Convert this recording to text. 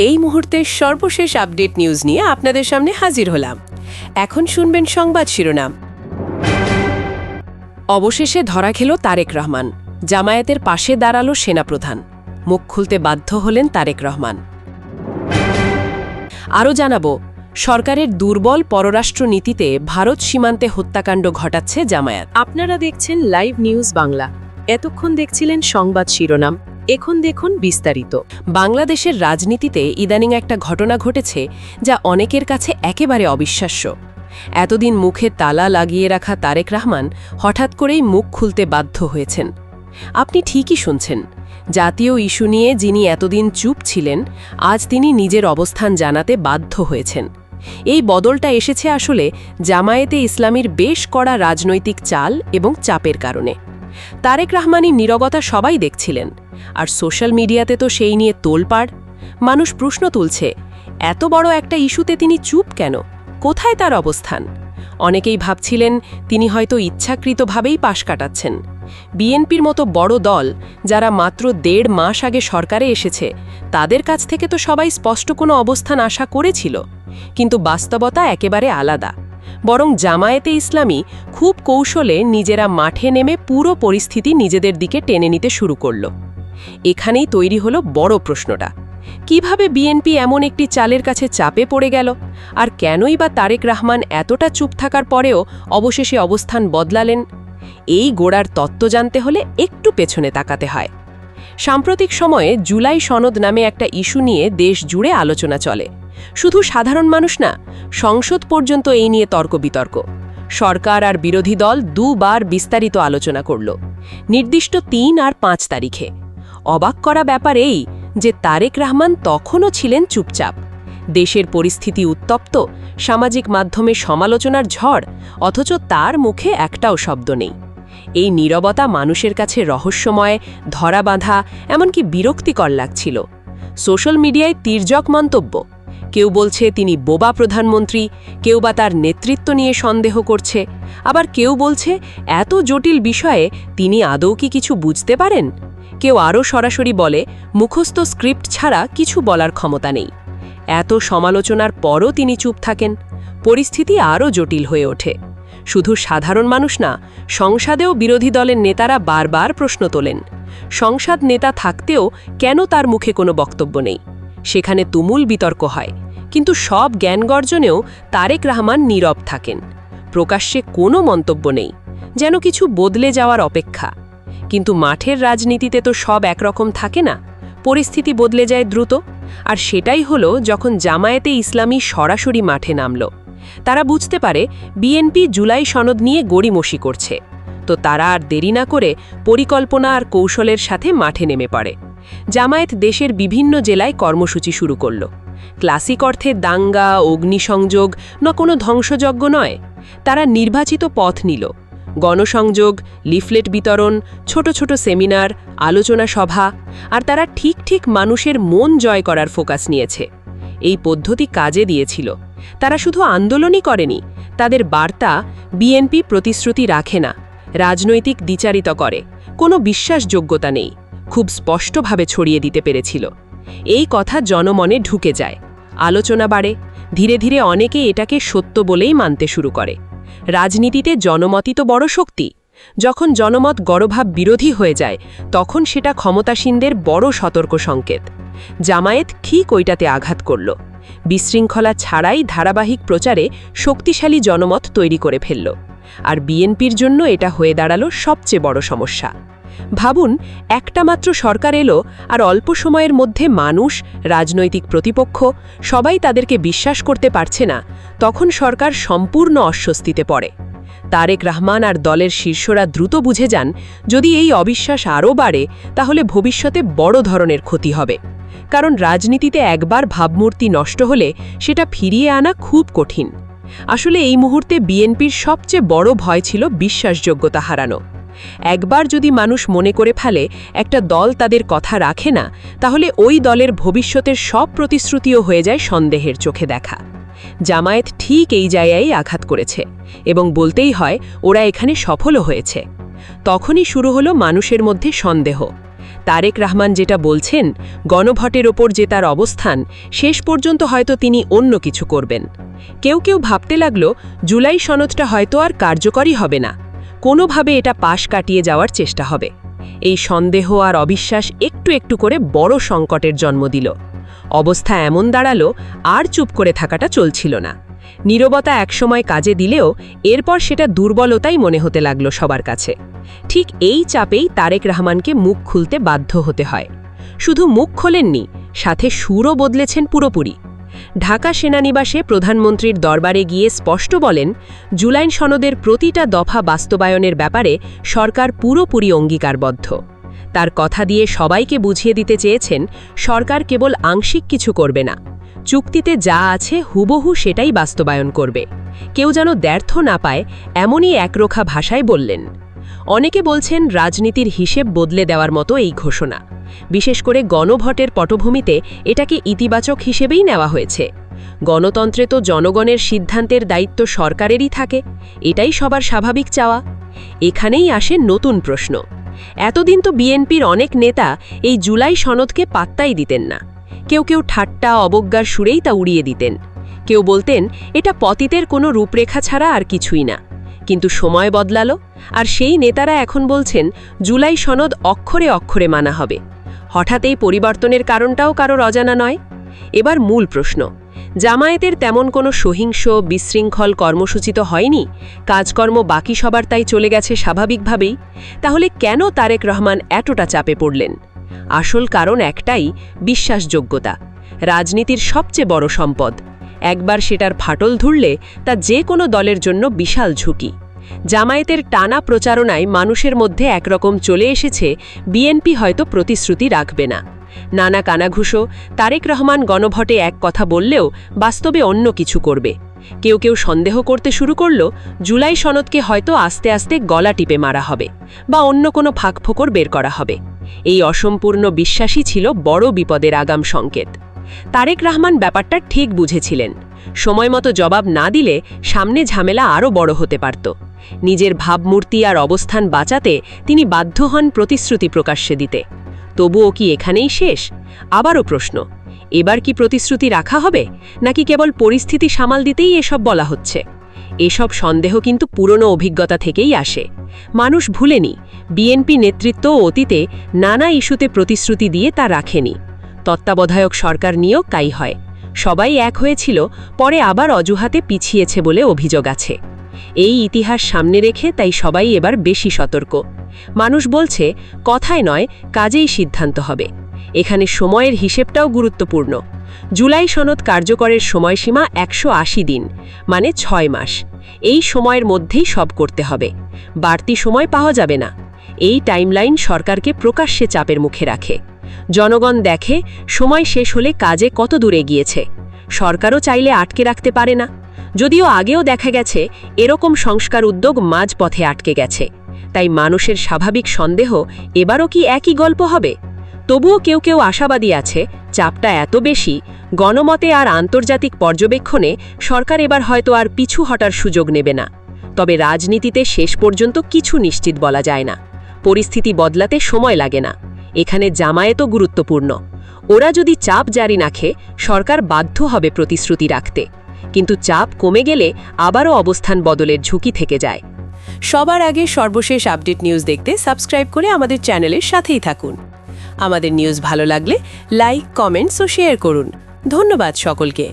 এই মুহূর্তের সর্বশেষ আপডেট নিউজ নিয়ে আপনাদের সামনে হাজির হলাম। এখন শুনবেন সংবাদ শিরোনাম। অবশেষে ধরা খেল তারেক রহমান, জামায়াতের পাশে দাঁড়ালো সেনাপ্রধান, মুখ খুলতে বাধ্য হলেন তারেক রহমান। আরও জানাবো, সরকারের দুর্বল পররাষ্ট্র নীতিতে ভারত সীমান্তে হত্যাকাণ্ড ঘটাচ্ছে জামায়াত। আপনারা দেখছেন লাইভ নিউজ বাংলা। এতক্ষণ দেখছিলেন সংবাদ শিরোনাম, এখন দেখুন বিস্তারিত। বাংলাদেশের রাজনীতিতে ইদানিং একটা ঘটনা ঘটেছে যা অনেকের কাছে একেবারে অবিশ্বাস্য। এতদিন মুখে তালা লাগিয়ে রাখা তারেক রহমান হঠাৎ করেই মুখ খুলতে বাধ্য হয়েছেন। আপনি ঠিকই শুনছেন, জাতীয় ইস্যু নিয়ে যিনি এতদিন চুপ ছিলেন, আজ তিনি নিজের অবস্থান জানাতে বাধ্য হয়েছেন। এই বদলটা এসেছে আসলে জামায়াতে ইসলামীর বেশ কড়া রাজনৈতিক চাল এবং চাপের কারণে। তারেক রহমানের নীরবতা সবাই দেখছিলেন, আর সোশ্যাল মিডিয়াতে তো সেই নিয়ে তোলপাড়। মানুষ প্রশ্ন তুলছে, এত বড় একটা ইস্যুতে তিনি চুপ কেন? কোথায় তার অবস্থান? অনেকেই ভাবছিলেন তিনি হয়তো ইচ্ছাকৃতভাবেই পাশ কাটাচ্ছেন। বিএনপির মতো বড় দল, যারা মাত্র 1.5 মাস আগে সরকারে এসেছে, তাদের কাছ থেকে তো সবাই স্পষ্ট কোনো অবস্থান আশা করেছিল। কিন্তু বাস্তবতা একেবারে আলাদা। বরং জামায়াতে ইসলামী খুব কৌশলে নিজেরা মাঠে নেমে পুরো পরিস্থিতি নিজেদের দিকে টেনে নিতে শুরু করল। এখানেই তৈরি হলো বড় প্রশ্নটা, কিভাবে বিএনপি এমন একটি চালের কাছে চাপে পড়ে গেল? আর কেনই বা তারেক রহমান এতটা চুপ থাকার পরেও অবশেষে অবস্থান বদলালেন? এই গোড়ার তত্ত্ব জানতে হলে একটু পেছনে তাকাতে হয়। সাম্প্রতিক সময়ে জুলাই সনদ নামে একটা ইস্যু নিয়ে দেশ জুড়ে আলোচনা চলে। শুধু সাধারণ মানুষ না, সংসদ পর্যন্ত এই নিয়ে তর্ক বিতর্ক। সরকার আর বিরোধী দল দুবার বিস্তারিত আলোচনা করল, নির্দিষ্ট 3 আর 5 তারিখে। অবাক করা ব্যাপার এই যে তারেক রহমান তখনও ছিলেন চুপচাপ। দেশের পরিস্থিতি উত্তপ্ত, সামাজিক মাধ্যমে সমালোচনার ঝড়, অথচ তার মুখে একটাও শব্দ নেই। এই নীরবতা মানুষের কাছে রহস্যময়, ধরাবাঁধা, এমনকি বিরক্তিকর লাগছিল। সোশ্যাল মিডিয়ায় তির্যক মন্তব্য। কেউ বলছে তিনি বোবা প্রধানমন্ত্রী, কেউ বা তার নেতৃত্ব নিয়ে সন্দেহ করছে, আবার কেউ বলছে এত জটিল বিষয়ে তিনি আদৌ কি কিছু বুঝতে পারেন। কেউ আরও সরাসরি বলে মুখস্থ স্ক্রিপ্ট ছাড়া কিছু বলার ক্ষমতা নেই। এত সমালোচনার পরও তিনি চুপ থাকেন। পরিস্থিতি আরও জটিল হয়ে ওঠে। শুধু সাধারণ মানুষ না, সংসদেও বিরোধী দলের নেতারা বারবার প্রশ্ন তোলেন, সংসদ নেতা থাকতেও কেন তার মুখে কোনো বক্তব্য নেই। সেখানে তুমুল বিতর্ক হয়, কিন্তু সব জ্ঞানগর্জনেও তারেক রহমান নীরব থাকেন। প্রকাশ্যে কোনো মন্তব্য নেই, যেন কিছু বদলে যাওয়ার অপেক্ষা। কিন্তু মাঠের রাজনীতিতে তো সব একরকম থাকে না, পরিস্থিতি বদলে যায় দ্রুত। আর সেটাই হলো যখন জামায়াতে ইসলামী সরাসরি মাঠে নামল। তারা বুঝতে পারে বিএনপি জুলাই সনদ নিয়ে গড়িমসি করছে, তো তারা আর দেরি না করে পরিকল্পনা আর কৌশলের সাথে মাঠে নেমে পড়ে। জামায়াত দেশের বিভিন্ন জেলায় কর্মসূচি শুরু করল। ক্লাসিক অর্থে দাঙ্গা, অগ্নিসংযোগ না কোনো ধ্বংসযজ্ঞ নয়। তারা নির্বাচিত পথ নিল, গণসংযোগ, লিফলেট বিতরণ, ছোট ছোট সেমিনার, আলোচনা সভা। আর তারা ঠিক ঠিক মানুষের মন জয় করার ফোকাস নিয়েছে। এই পদ্ধতি কাজে দিয়েছিল। তারা শুধু আন্দোলনই করেনি, তাদের বার্তা বিএনপি প্রতিশ্রুতি রাখে না, রাজনৈতিক দ্বিচারিতা করে, কোনো বিশ্বাসযোগ্যতা নেই, খুব স্পষ্টভাবে ছড়িয়ে দিতে পেরেছিল। এই কথা জনমনে ঢুকে যায়, আলোচনা বাড়ে, ধীরে ধীরে অনেকে এটাকে সত্য বলেই মানতে শুরু করে। রাজনীতিতে জনমতই তো বড় শক্তি। যখন জনমত গড়ভাব বিরোধী হয়ে যায়, তখন সেটা ক্ষমতাসীনদের বড় সতর্ক সংকেত। জামায়াত ঠিক ওইটাতে আঘাত করল। বিশৃঙ্খলা ছাড়াই ধারাবাহিক প্রচারে শক্তিশালী জনমত তৈরি করে ফেলল। আর বিএনপির জন্য এটা হয়ে দাঁড়ালো সবচেয়ে বড় সমস্যা। ভাবুন, একটা মাত্র সরকার এলো, আর অল্প সময়ের মধ্যে মানুষ, রাজনৈতিক প্রতিপক্ষ সবাই তাদেরকে বিশ্বাস করতে পারছে না। তখন সরকার সম্পূর্ণ অস্বস্তিতে পড়ে। তারেক রহমান আর দলের শীর্ষরা দ্রুত বুঝে যান, যদি এই অবিশ্বাস আরও বাড়ে, তাহলে ভবিষ্যতে বড় ধরনের ক্ষতি হবে। কারণ রাজনীতিতে একবার ভাবমূর্তি নষ্ট হলে সেটা ফিরিয়ে আনা খুব কঠিন। আসলে এই মুহূর্তে বিএনপির সবচেয়ে বড় ভয় ছিল বিশ্বাসযোগ্যতা হারানো। একবার যদি মানুষ মনে করে ফেলে একটা দল তাদের কথা রাখে না, তাহলে ওই দলের ভবিষ্যতের সব প্রতিশ্রুতিও হয়ে যায় সন্দেহের চোখে দেখা। জামায়াত ঠিক এই জায়গায় আঘাত করেছে, এবং বলতেই হয় ওরা এখানে সফলও হয়েছে। তখনই শুরু হলো মানুষের মধ্যে সন্দেহ। তারেক রহমান যেটা বলছেন, গণভোটের ওপর যে তার অবস্থান, শেষ পর্যন্ত হয়তো তিনি অন্য কিছু করবেন। কেউ কেউ ভাবতে লাগল জুলাই সনদটা হয়তো আর কার্যকরী হবে না, কোনোভাবে এটা পাশ কাটিয়ে যাওয়ার চেষ্টা হবে। এই সন্দেহ আর অবিশ্বাস একটু একটু করে বড় সংকটের জন্ম দিল। অবস্থা এমন দাঁড়ালো, আর চুপ করে থাকাটা চলছিল না। নীরবতা একসময় কাজে দিলেও এরপর সেটা দুর্বলতাই মনে হতে লাগলো সবার কাছে। ঠিক এই চাপেই তারেক রহমানকে মুখ খুলতে বাধ্য হতে হয়। শুধু মুখ খোলেননি, সাথে সুরও বদলেছেন পুরোপুরি। ঢাকা সেনানিবাসে প্রধানমন্ত্রীর দরবারে গিয়ে স্পষ্ট বলেন, জুলাই সনদের প্রতিটা দফা বাস্তবায়নের ব্যাপারে সরকার পুরোপুরি অঙ্গীকারবদ্ধ। তার কথা দিয়ে সবাইকে বুঝিয়ে দিতে চেয়েছেন, সরকার কেবল আংশিক কিছু করবে না, চুক্তিতে যা আছে হুবহু সেটাই বাস্তবায়ন করবে। কেউ যেন দ্ব্যর্থ না পায়, এমনই একরোখা ভাষায় বললেন। অনেকে বলছেন রাজনীতির হিসেব বদলে দেওয়ার মতো এই ঘোষণা। বিশেষ করে গণভোটের পটভূমিতে এটাকে ইতিবাচক হিসেবেই নেওয়া হয়েছে। গণতন্ত্রে তো জনগণের সিদ্ধান্তের দায়িত্ব সরকারেরই থাকে, এটাই সবার স্বাভাবিক চাওয়া। এখানেই আসে নতুন প্রশ্ন। এতদিন তো বিএনপির অনেক নেতা এই জুলাই সনদকে পাত্তাই দিতেন না। কেউ কেউ ঠাট্টা অবজ্ঞার সুরেই তা উড়িয়ে দিতেন। কেউ বলতেন এটা পতিতের কোনো রূপরেখা ছাড়া আর কিছুই না। কিন্তু সময় বদলালো, আর সেই নেতারা এখন বলছেন জুলাই সনদ অক্ষরে অক্ষরে মানা হবে। হঠাৎ এই পরিবর্তনের কারণটাও কারোর অজানা নয়। এবার মূল প্রশ্ন, জামায়াতের তেমন কোনো সহিংস বিশৃঙ্খল কর্মসূচি তো হয়নি, কাজকর্ম বাকি সবার তাই চলে গেছে স্বাভাবিকভাবেই। তাহলে কেন তারেক রহমান এতটা চাপে পড়লেন? আসল কারণ একটাই, বিশ্বাসযোগ্যতা। রাজনীতির সবচেয়ে বড় সম্পদ। একবার সেটার ফাটল ধরলে তা যে কোনো দলের জন্য বিশাল ঝুঁকি। জামায়াতের টানা প্রচারণায় মানুষের মধ্যে একরকম চলে এসেছে বিএনপি হয়তো প্রতিশ্রুতি রাখবে না। নানা কানাঘুষো, তারেক রহমান গণভোটে এক কথা বললেও বাস্তবে অন্য কিছু করবে। কেউ কেউ সন্দেহ করতে শুরু করল জুলাই সনদকে হয়তো আস্তে আস্তে গলা টিপে মারা হবে, বা অন্য কোনো ফাঁকফোকর বের করা হবে। এই অসম্পূর্ণ বিশ্বাসই ছিল বড় বিপদের আগাম সংকেত। তারেক রহমান ব্যাপারটা ঠিক বুঝেছিলেন। সময়মতো জবাব না দিলে সামনে ঝামেলা আরও বড় হতে পারত। নিজের ভাবমূর্তি আর অবস্থান বাঁচাতে তিনি বাধ্য হন প্রতিশ্রুতি প্রকাশ্যে দিতে। তবুও কি এখানেই শেষ? আবারও প্রশ্ন, এবার কি প্রতিশ্রুতি রাখা হবে, নাকি কেবল পরিস্থিতি সামাল দিতেই এসব বলা হচ্ছে? এসব সন্দেহ কিন্তু পুরনো অভিজ্ঞতা থেকেই আসে। মানুষ ভুলেনি, বিএনপি নেতৃত্ব অতীতে নানা ইস্যুতে প্রতিশ্রুতি দিয়ে তা রাখেনি। তত্ত্বাবধায়ক সরকার নিয়েও তাই হয়। সবাই এক হয়েছিল, পরে আবার অজুহাতে পিছিয়েছে বলে অভিযোগ আছে। এই ইতিহাস সামনে রেখে তাই সবাই এবার বেশি সতর্ক। মানুষ বলছে, কথায় নয় কাজেই সিদ্ধান্ত হবে। এখানে সময়ের হিসেবটাও গুরুত্বপূর্ণ। জুলাই সনদ কার্যকরের সময়সীমা 180 দিন, মানে 6 মাস। এই সময়ের মধ্যেই সব করতে হবে, বাড়তি সময় পাওয়া যাবে না। এই টাইমলাইন সরকারকে প্রকাশ্যে চাপের মুখে রাখে। জনগণ দেখে সময় শেষ হলে কাজে কত দূরে গিয়েছে। সরকারও চাইলে আটকে রাখতে পারে না। যদিও আগেও দেখা গেছে এরকম সংস্কার উদ্যোগ মাঝপথে আটকে গেছে। তাই মানুষের স্বাভাবিক সন্দেহ, এবারও কি একই গল্প হবে? তবুও কেউ কেউ আশাবাদী আছে, চাপটা এত বেশি, গণমতে আর আন্তর্জাতিক পর্যবেক্ষণে সরকার এবার হয়তো আর পিছু হটার সুযোগ নেবে না। তবে রাজনীতিতে শেষ পর্যন্ত কিছু নিশ্চিত বলা যায় না। পরিস্থিতি বদলাতে সময় লাগে না। এখানে জামায়াতও গুরুত্বপূর্ণ। ওরা যদি চাপ জারি রাখে, সরকার বাধ্য হবে প্রতিশ্রুতি রাখতে। কিন্তু চাপ কমে গেলে আবারও অবস্থান বদলের ঝুঁকি থেকে যায়। সবার আগে সর্বশেষ আপডেট নিউজ দেখতে সাবস্ক্রাইব করে আমাদের চ্যানেলের সাথেই থাকুন। আমাদের নিউজ ভালো লাগলে লাইক, কমেন্টস ও শেয়ার করুন। ধন্যবাদ সকলকে।